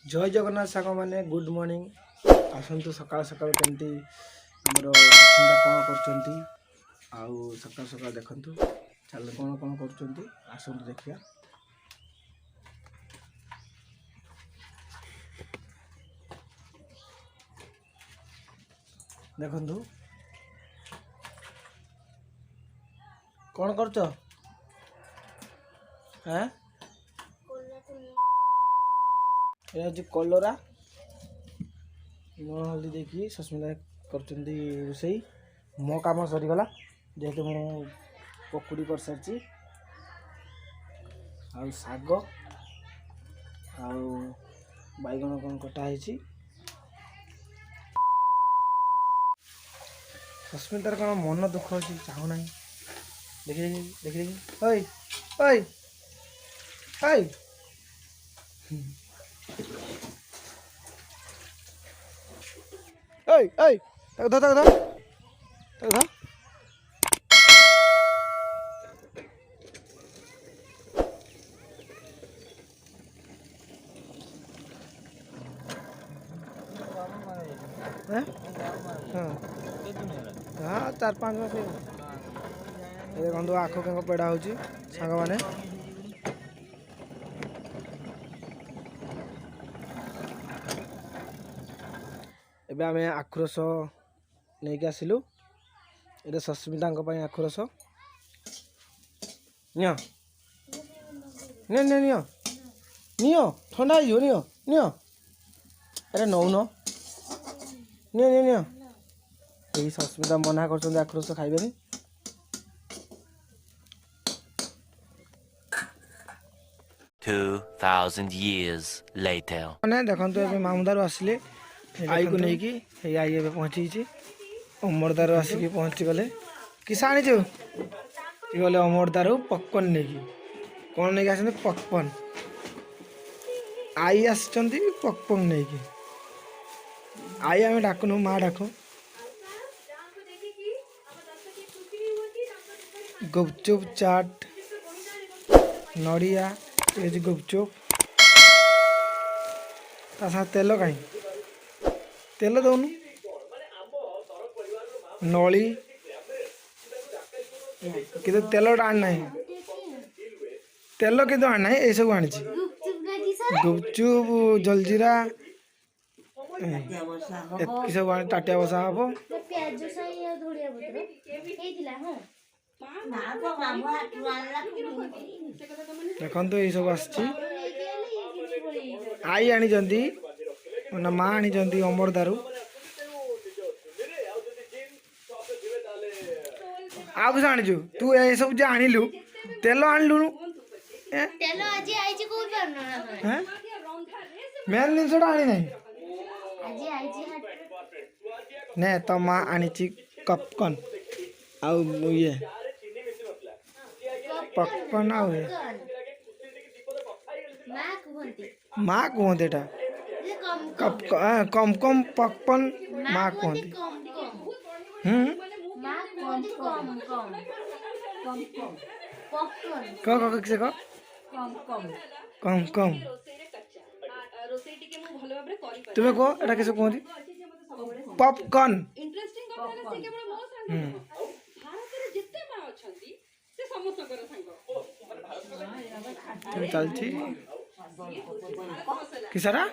जय जगन्नाथ साग मैंने गुड मॉर्निंग आसतु सकाल सकाल केमती आमर चिंता कौन कर सकाल सकाल देखु चल कौन कौन कर आसतु देखिया देखु कौन कर कलरा लुण हल्दी देखिए सस्मिता कर रोसई मो काम सरीगला जेहेतु मु पकुड़ी कर सारी आग बैगण कौन कटाई सस्मितार कौन मन दुख अच्छी चाहूना देखी देखी ओय ओय ओय ओय ओय तक धा हाँ 4-5 मास देखो आख के पेड़ा हो सांग मैंने एबे आमे आखुरस नहीं आसिलु ये सस्मिता आखुरस नियो नि नि नियो नियो ठंडा हो नियो नियो अरे नौ न नियो नियो नियो यही सस्मिता मना कर आखुरस खाइबेनी 2000 years later मैंने देखो ए मामूदार आसिले आई को लेकिन आई ए पहुँची अमरदार आसिक पहुँची गले किस आनी गले अमरदार पकपन नहीं कौन नहीं आस पकपन आई आस पकपन नहीं आई आम डाकुनु माँ डाक गुपचुप चाट नड़िया गुपचुप ता तेल कहीं तेल दौनु नली कि तेल आना तेल कि आना ये सब आनी गुपचुप जलजीरा सब टाटिया बसा हम देखो ये सब आई आनी माँ आनी अमरदारू आ कुछ आनीचु तू ये सब जो आणिलु तेल आणलु मेन जिनसा आनी ना तो माँ आनी पपकर्न आउ ये पपकर्न आउ माँ कहते एटा कम कम पपकर्न माँ कहते कम कम तुम्हें कह एटा किस कहती पपकर्न चलती किसारा